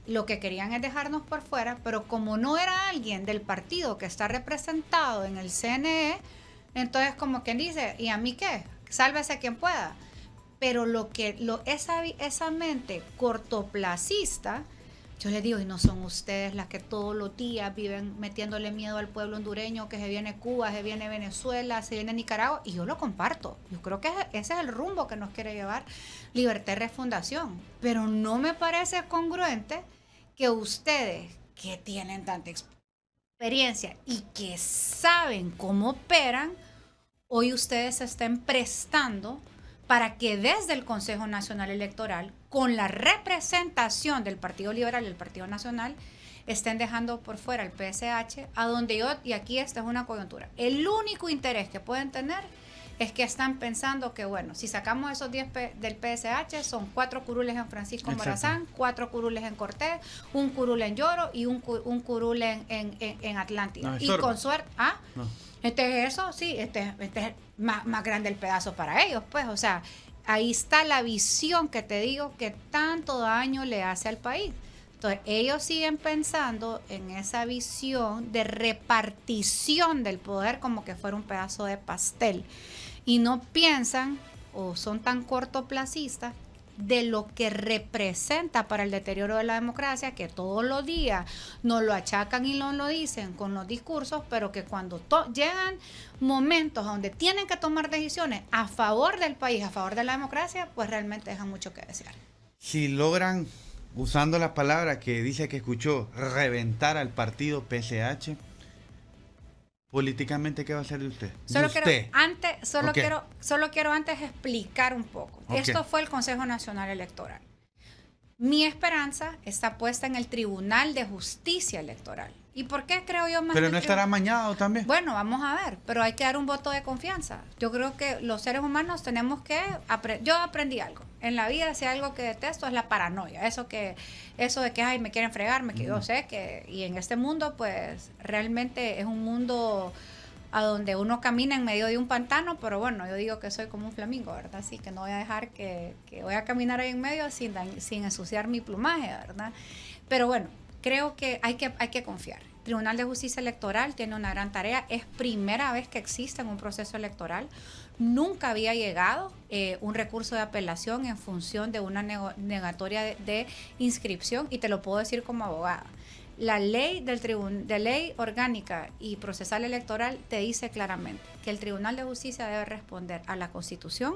lo que querían es dejarnos por fuera, pero como no era alguien del partido que está representado en el CNE, entonces como quien dice, ¿y a mí qué? Sálvese quien pueda. Pero esa mente cortoplacista, yo les digo, y no son ustedes las que todos los días viven metiéndole miedo al pueblo hondureño, que se viene Cuba, se viene Venezuela, se viene Nicaragua, y yo lo comparto. Yo creo que ese es el rumbo que nos quiere llevar Libertad y Refundación. Pero no me parece congruente que ustedes, que tienen tanta experiencia y que saben cómo operan, hoy ustedes se estén prestando para que desde el Consejo Nacional Electoral, con la representación del Partido Liberal y el Partido Nacional, estén dejando por fuera el PSH, a donde y aquí esta es una coyuntura, el único interés que pueden tener es que están pensando que, bueno, si sacamos esos 10 del PSH, son 4 curules en Francisco Morazán, 4 curules en Cortés, un curul en Lloro y un curul en Atlántida. No, y con suerte, no. Este es eso, sí, este es más grande el pedazo para ellos, pues, o sea, ahí está la visión que te digo que tanto daño le hace al país. Entonces, ellos siguen pensando en esa visión de repartición del poder como que fuera un pedazo de pastel. Y no piensan, o son tan cortoplacistas, de lo que representa para el deterioro de la democracia, que todos los días nos lo achacan y nos lo dicen con los discursos, pero que cuando llegan momentos donde tienen que tomar decisiones a favor del país, a favor de la democracia, pues realmente dejan mucho que desear. Si logran, usando la palabra que dice que escuchó, reventar al partido PSH, políticamente, ¿qué va a hacer de usted? Solo quiero antes explicar un poco. Okay. Esto fue el Consejo Nacional Electoral. Mi esperanza está puesta en el Tribunal de Justicia Electoral. ¿Y por qué creo yo más? Pero no estará amañado también. Bueno, vamos a ver, pero hay que dar un voto de confianza. Yo creo que los seres humanos tenemos que yo aprendí algo. En la vida, si hay algo que detesto es la paranoia. Eso de que ay, me quieren fregar, yo sé que, y en este mundo, pues realmente es un mundo a donde uno camina en medio de un pantano, pero bueno, yo digo que soy como un flamingo, ¿verdad? Así que no voy a dejar que voy a caminar ahí en medio sin ensuciar mi plumaje, ¿verdad? Pero bueno, creo que hay que confiar. El Tribunal de Justicia Electoral tiene una gran tarea. Es primera vez que existe en un proceso electoral. Nunca había llegado un recurso de apelación en función de una negatoria de inscripción, y te lo puedo decir como abogada. La ley de ley orgánica y procesal electoral te dice claramente que el Tribunal de Justicia debe responder a la Constitución,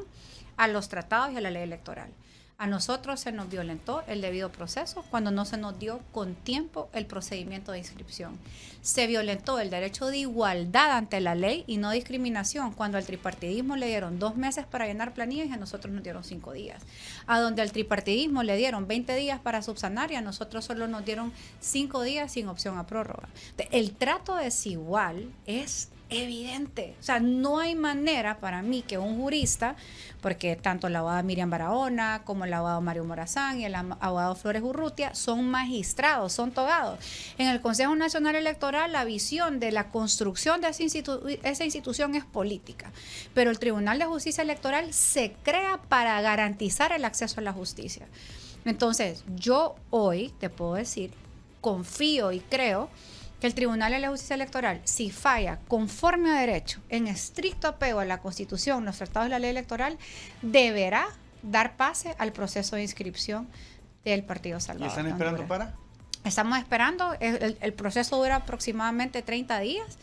a los tratados y a la ley electoral. A nosotros se nos violentó el debido proceso cuando no se nos dio con tiempo el procedimiento de inscripción. Se violentó el derecho de igualdad ante la ley y no discriminación cuando al tripartidismo le dieron 2 meses para llenar planillas y a nosotros nos dieron 5 días. A donde al tripartidismo le dieron 20 días para subsanar y a nosotros solo nos dieron 5 días sin opción a prórroga. El trato desigual es evidente. O sea, no hay manera para mí que un jurista, porque tanto la abogada Miriam Barahona como el abogado Mario Morazán y el abogado Flores Urrutia son magistrados, son togados. En el Consejo Nacional Electoral la visión de la construcción de esa institución es política, pero el Tribunal de Justicia Electoral se crea para garantizar el acceso a la justicia. Entonces, yo hoy te puedo decir, confío y creo que el Tribunal de la Justicia Electoral, si falla conforme a derecho, en estricto apego a la Constitución, los tratados y la ley electoral, deberá dar pase al proceso de inscripción del Partido Salvador. ¿Y están esperando para? Estamos esperando, el proceso dura aproximadamente 30 días.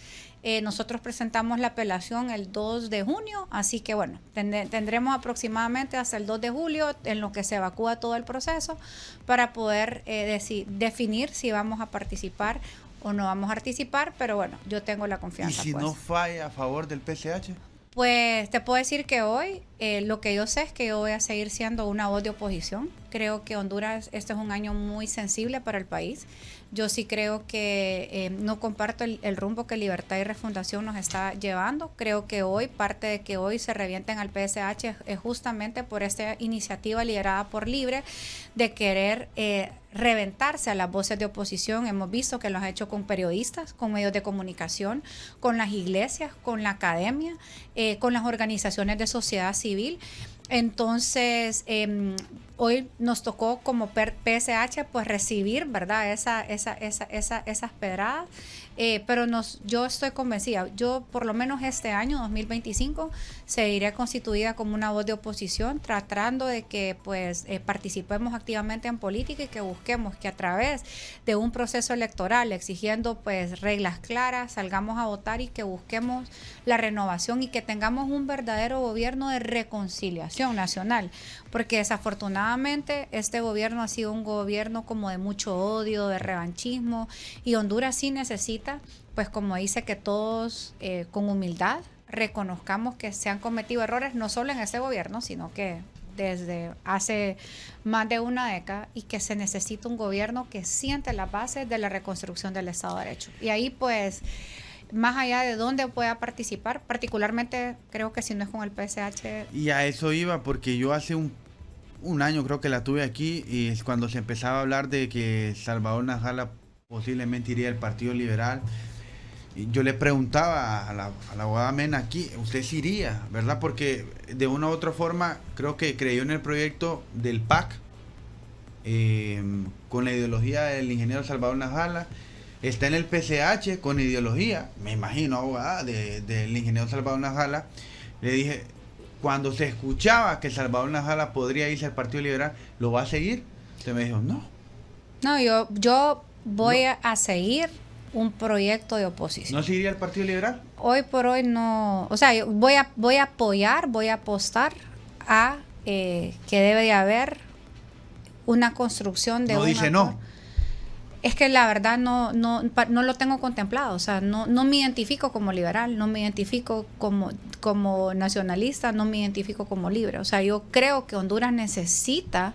Nosotros presentamos la apelación el 2 de junio, así que bueno, tendremos aproximadamente hasta el 2 de julio en lo que se evacúa todo el proceso para poder definir si vamos a participar o no vamos a participar, pero bueno, yo tengo la confianza. ¿Y si no falla a favor del PCH? Pues te puedo decir que hoy lo que yo sé es que yo voy a seguir siendo una voz de oposición. Creo que Honduras, este es un año muy sensible para el país. Yo sí creo que no comparto el rumbo que Libertad y Refundación nos está llevando. Creo que hoy, parte de que hoy se revienten al PSH es justamente por esta iniciativa liderada por Libre de querer reventarse a las voces de oposición. Hemos visto que lo ha hecho con periodistas, con medios de comunicación, con las iglesias, con la academia, con las organizaciones de sociedad civil. Entonces, hoy nos tocó como PSH pues recibir, ¿verdad? Esas pedradas, pero yo estoy convencida, yo por lo menos este año 2025 seguiré constituida como una voz de oposición, tratando de que pues participemos activamente en política y que busquemos que a través de un proceso electoral exigiendo pues reglas claras, salgamos a votar y que busquemos la renovación y que tengamos un verdadero gobierno de reconciliación nacional, porque desafortunadamente este gobierno ha sido un gobierno como de mucho odio, de revanchismo, y Honduras sí necesita, pues como dice, que todos con humildad reconozcamos que se han cometido errores, no solo en este gobierno, sino que desde hace más de una década, y que se necesita un gobierno que siente las bases de la reconstrucción del Estado de Derecho. Y ahí pues, más allá de dónde pueda participar, particularmente creo que si no es con el PSH. Y a eso iba, porque yo hace un año creo que la tuve aquí, y es cuando se empezaba a hablar de que Salvador Najala posiblemente iría al Partido Liberal. Y yo le preguntaba a la abogada Mena aquí, ¿usted sí iría, verdad? Porque de una u otra forma creo que creyó en el proyecto del PAC, con la ideología del ingeniero Salvador Najala. Está en el PCH con ideología, me imagino, abogada, del ingeniero Salvador Najala. Le dije, cuando se escuchaba que Salvador Najala podría irse al Partido Liberal, ¿lo va a seguir? Usted me dijo, no. No, yo voy a seguir un proyecto de oposición. ¿No se iría al Partido Liberal? Hoy por hoy no, o sea, yo voy a apoyar, voy a apostar a que debe de haber una construcción de... No dice no. Es que la verdad no lo tengo contemplado, o sea, no me identifico como liberal, no me identifico como nacionalista, no me identifico como libre. O sea, yo creo que Honduras necesita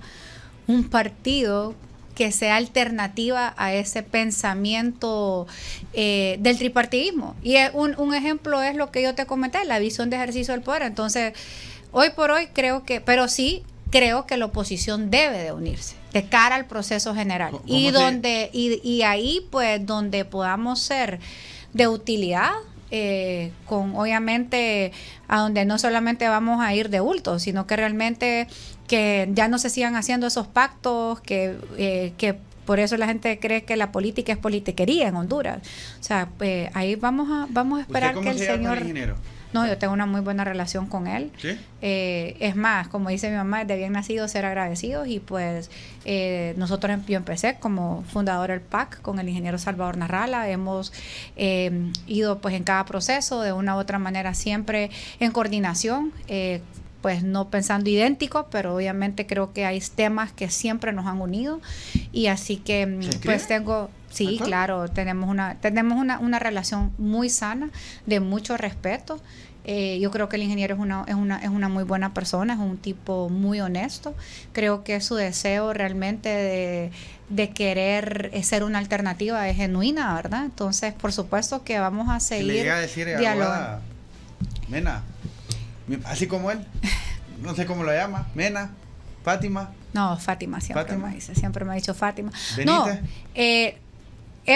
un partido que sea alternativa a ese pensamiento del tripartidismo. Y un ejemplo es lo que yo te comenté, la visión de ejercicio del poder. Entonces, hoy por hoy creo que, pero sí creo que la oposición debe de unirse de cara al proceso general. Y ahí, pues, donde podamos ser de utilidad, con obviamente a donde no solamente vamos a ir de bulto, sino que realmente que ya no se sigan haciendo esos pactos, que por eso la gente cree que la política es politiquería en Honduras. O sea, ahí vamos a esperar que el señor... No, yo tengo una muy buena relación con él. ¿Sí? Es más, como dice mi mamá, es de bien nacido ser agradecidos, y pues yo empecé como fundador del PAC con el ingeniero Salvador Narrala. Hemos ido pues en cada proceso de una u otra manera siempre en coordinación, pues no pensando idéntico, pero obviamente creo que hay temas que siempre nos han unido, y así que pues tengo... Sí, claro, tenemos una relación muy sana, de mucho respeto. Yo creo que el ingeniero es una muy buena persona, es un tipo muy honesto. Creo que su deseo realmente de querer ser una alternativa es genuina, ¿verdad? Entonces, por supuesto que vamos a seguir dialogando. Mena, así como él, no sé cómo lo llama, Mena, Fátima. No, Fátima siempre me ha dicho Fátima. ¿Benítez?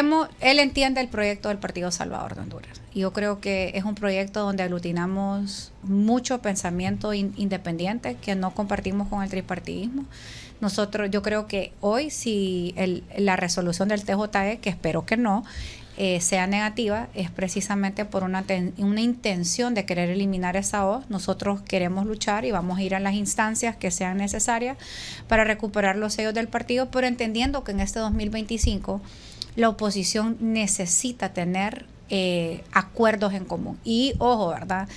No, él entiende el proyecto del Partido Salvador de Honduras. Y yo creo que es un proyecto donde aglutinamos mucho pensamiento independiente que no compartimos con el tripartidismo. Yo creo que hoy, si la resolución del TJE, que espero que no, sea negativa, es precisamente por una intención de querer eliminar esa voz. Nosotros queremos luchar y vamos a ir a las instancias que sean necesarias para recuperar los sellos del partido, pero entendiendo que en este 2025 la oposición necesita tener acuerdos en común. Y ojo, ¿verdad?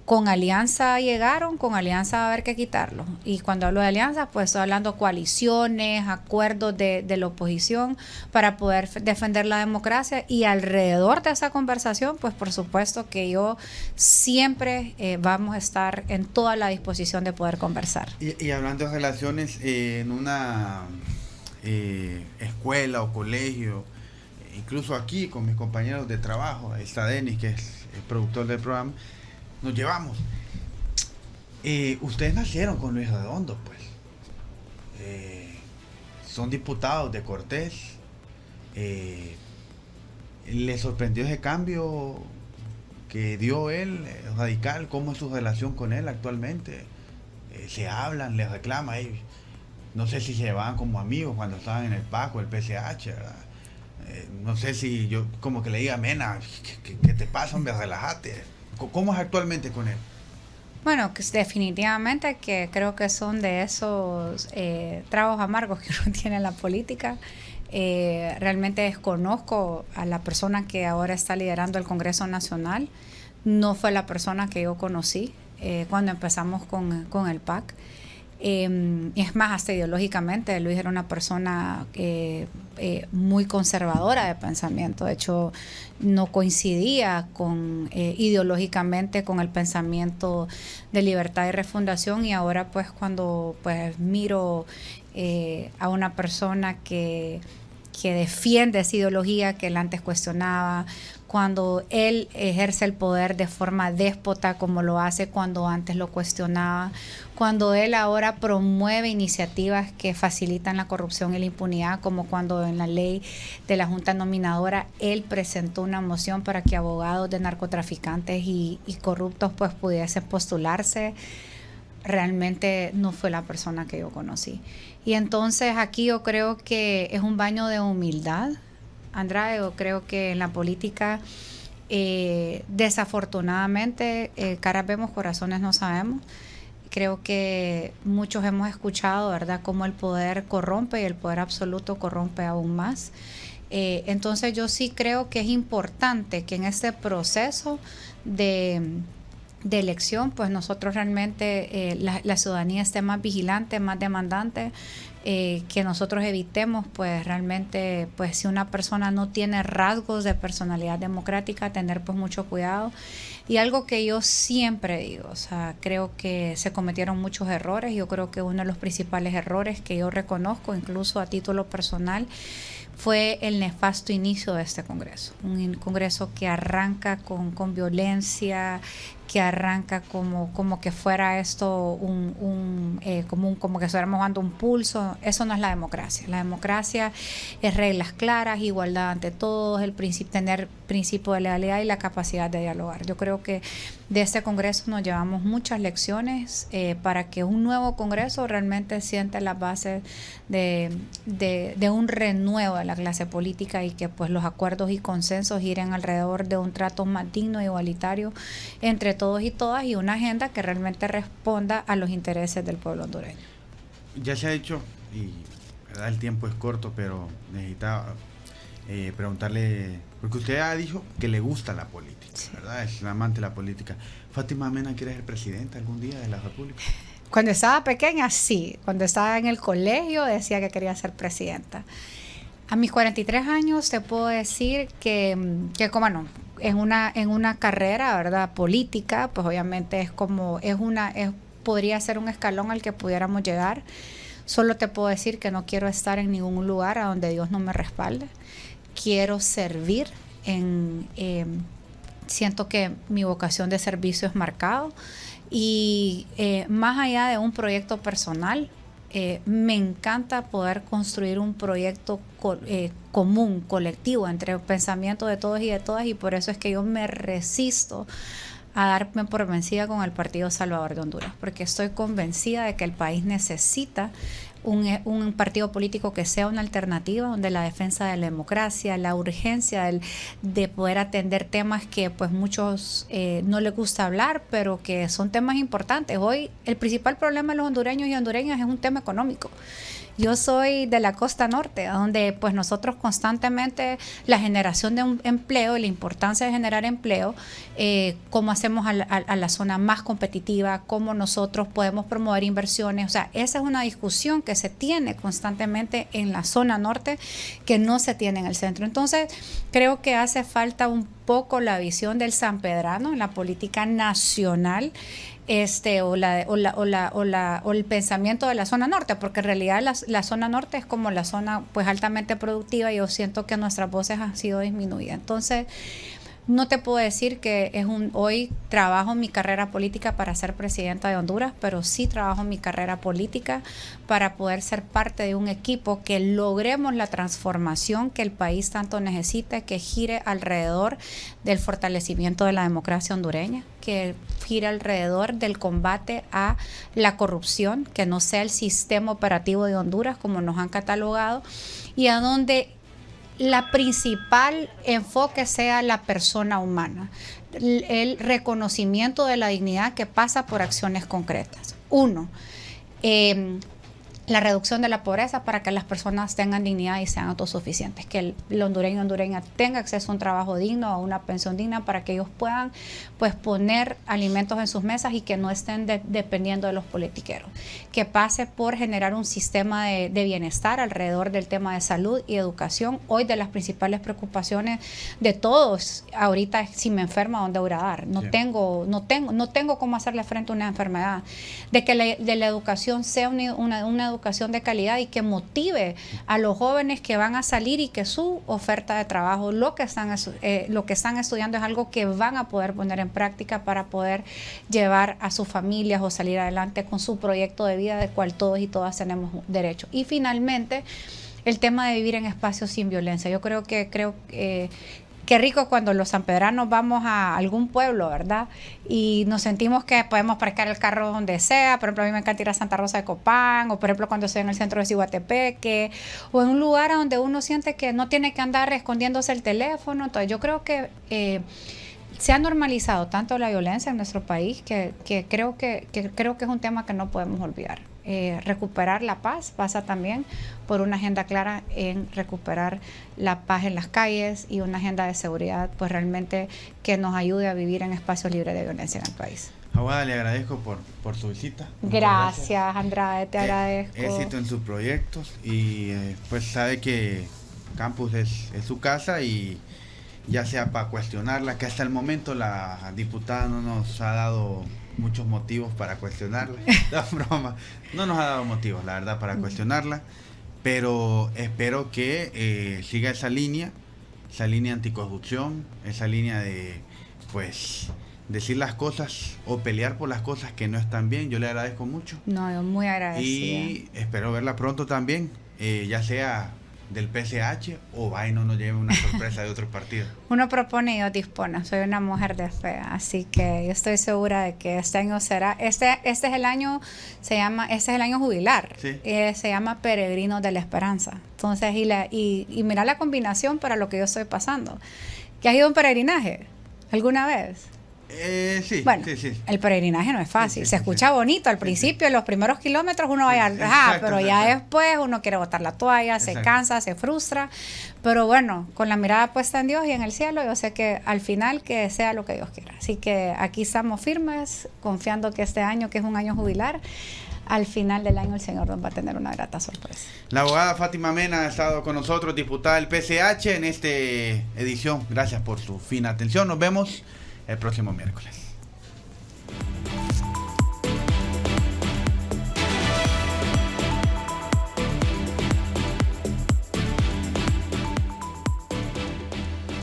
Con alianza llegaron, con alianza va a haber que quitarlos. Y cuando hablo de alianza, pues estoy hablando coaliciones, acuerdos de la oposición para poder defender la democracia. Y alrededor de esa conversación, pues por supuesto que yo siempre vamos a estar en toda la disposición de poder conversar. Y hablando de relaciones, en una escuela o colegio, incluso aquí con mis compañeros de trabajo, está Denis, que es el productor del programa, nos llevamos. Ustedes nacieron con Luis Redondo, pues. Son diputados de Cortés. ¿Les sorprendió ese cambio que dio él, radical? ¿Cómo es su relación con él actualmente? ¿Se hablan, les reclama? No sé si se llevaban como amigos cuando estaban en el PAC o el PCH, ¿verdad? No sé si yo como que le diga, Mena, ¿qué te pasa, hombre? Relájate. ¿Cómo es actualmente con él? Bueno, que definitivamente que creo que son de esos tragos amargos que uno tiene en la política. Realmente desconozco a la persona que ahora está liderando el Congreso Nacional. No fue la persona que yo conocí cuando empezamos con el PAC. Es más, hasta ideológicamente, Luis era una persona muy conservadora de pensamiento. De hecho, no coincidía ideológicamente con el pensamiento de libertad y refundación. Y ahora, pues, cuando pues miro a una persona que defiende esa ideología que él antes cuestionaba, cuando él ejerce el poder de forma déspota como lo hace cuando antes lo cuestionaba, cuando él ahora promueve iniciativas que facilitan la corrupción y la impunidad, como cuando en la ley de la Junta Nominadora él presentó una moción para que abogados de narcotraficantes y corruptos pues pudiesen postularse. Realmente no fue la persona que yo conocí. Y entonces aquí yo creo que es un baño de humildad, Andrade. Yo creo que en la política desafortunadamente caras vemos, corazones no sabemos. Creo que muchos hemos escuchado, ¿verdad?, cómo el poder corrompe y el poder absoluto corrompe aún más. Entonces yo sí creo que es importante que en este proceso de elección, pues nosotros realmente la ciudadanía esté más vigilante, más demandante, que nosotros evitemos pues realmente, pues si una persona no tiene rasgos de personalidad democrática, tener pues mucho cuidado. Y algo que yo siempre digo, o sea, creo que se cometieron muchos errores. Yo creo que uno de los principales errores que yo reconozco, incluso a título personal, fue el nefasto inicio de este Congreso. Un Congreso que arranca con violencia, que arranca como que fuera esto como que estuviéramos dando un pulso. Eso no es la democracia. La democracia es reglas claras, igualdad ante todos, tener principio de legalidad y la capacidad de dialogar. Yo creo que de este Congreso nos llevamos muchas lecciones para que un nuevo Congreso realmente siente las bases de un renuevo de la clase política y que pues los acuerdos y consensos giren alrededor de un trato más digno e igualitario entre todos y todas, y una agenda que realmente responda a los intereses del pueblo hondureño. Ya se ha dicho, y ¿verdad? El tiempo es corto, pero necesitaba preguntarle, porque usted ha dicho que le gusta la política, sí, ¿verdad? Es la amante de la política. ¿Fátima Mena quiere ser presidenta algún día de la República? Cuando estaba pequeña, sí. Cuando estaba en el colegio decía que quería ser presidenta. A mis 43 años te puedo decir que como no, en una carrera, ¿verdad?, política, pues obviamente podría ser un escalón al que pudiéramos llegar. Solo te puedo decir que no quiero estar en ningún lugar a donde Dios no me respalde. Quiero servir siento que mi vocación de servicio es marcado y más allá de un proyecto personal, me encanta poder construir un proyecto común, colectivo, entre el pensamiento de todos y de todas, y por eso es que yo me resisto a darme por vencida con el Partido Salvador de Honduras, porque estoy convencida de que el país necesita un partido político que sea una alternativa, donde la defensa de la democracia, la urgencia de poder atender temas que pues muchos no les gusta hablar, pero que son temas importantes. Hoy el principal problema de los hondureños y hondureñas es un tema económico. Yo soy de la costa norte, donde pues nosotros constantemente la generación de un empleo y la importancia de generar empleo, cómo hacemos a la zona más competitiva, cómo nosotros podemos promover inversiones. O sea, esa es una discusión que se tiene constantemente en la zona norte que no se tiene en el centro. Entonces, creo que hace falta un poco la visión del sanpedrano en la política nacional, o el pensamiento de la zona norte, porque en realidad la zona norte es como la zona pues altamente productiva, y yo siento que nuestras voces han sido disminuidas. Entonces, no te puedo decir que hoy trabajo mi carrera política para ser presidenta de Honduras, pero sí trabajo mi carrera política para poder ser parte de un equipo que logremos la transformación que el país tanto necesita, que gire alrededor del fortalecimiento de la democracia hondureña, que gire alrededor del combate a la corrupción, que no sea el sistema operativo de Honduras como nos han catalogado, y a donde la principal enfoque sea la persona humana, el reconocimiento de la dignidad que pasa por acciones concretas. Uno, la reducción de la pobreza para que las personas tengan dignidad y sean autosuficientes, que el hondureño o hondureña tenga acceso a un trabajo digno, a una pensión digna, para que ellos puedan pues poner alimentos en sus mesas y que no estén dependiendo de los politiqueros, que pase por generar un sistema de bienestar alrededor del tema de salud y educación. Hoy de las principales preocupaciones de todos ahorita es si me enfermo, ¿a dónde voy a dar? No tengo cómo hacerle frente a una enfermedad, de que la educación sea una educación de calidad y que motive a los jóvenes que van a salir, y que su oferta de trabajo, lo que están estudiando, es algo que van a poder poner en práctica para poder llevar a sus familias o salir adelante con su proyecto de vida, del cual todos y todas tenemos derecho. Y finalmente, el tema de vivir en espacios sin violencia. Yo creo que qué rico cuando los sanpedranos vamos a algún pueblo, ¿verdad? Y nos sentimos que podemos parquear el carro donde sea. Por ejemplo, a mí me encanta ir a Santa Rosa de Copán, o por ejemplo cuando estoy en el centro de Ciguatepeque, o en un lugar donde uno siente que no tiene que andar escondiéndose el teléfono. Entonces yo creo que se ha normalizado tanto la violencia en nuestro país que creo que es un tema que no podemos olvidar. recuperar la paz, pasa también por una agenda clara en recuperar la paz en las calles y una agenda de seguridad, pues realmente que nos ayude a vivir en espacios libres de violencia en el país. Abogada, le agradezco por su visita. Gracias, Andrade, te agradezco. Éxito en sus proyectos y pues sabe que Campus es su casa y ya sea para cuestionarla, que hasta el momento la diputada no nos ha dado muchos motivos para cuestionarla. La broma, no nos ha dado motivos, la verdad, para cuestionarla, pero espero que siga esa línea anticorrupción, esa línea de, pues, decir las cosas o pelear por las cosas que no están bien. Yo le agradezco mucho. No, yo muy agradecida. Y espero verla pronto también, ya sea del PCH o va y no nos lleve una sorpresa de otro partido. Uno propone y Dios dispone. Soy una mujer de fe, así que yo estoy segura de que este año será, este es el año, este es el año jubilar, sí. Se llama Peregrinos de la Esperanza. Entonces, y mira la combinación para lo que yo estoy pasando. ¿Que has ido a un peregrinaje alguna vez? Sí, bueno, sí. El peregrinaje no es fácil, Sí, se escucha bonito al principio, en los primeros kilómetros uno vaya pero ya después uno quiere botar la toalla, se cansa, se frustra, pero bueno, con la mirada puesta en Dios y en el cielo, yo sé que al final que sea lo que Dios quiera, así que aquí estamos firmes, confiando que este año, que es un año jubilar, al final del año el Señor nos va a tener una grata sorpresa. La abogada Fátima Mena ha estado con nosotros, diputada del PCH en esta edición. Gracias por su fina atención. Nos vemos el próximo miércoles.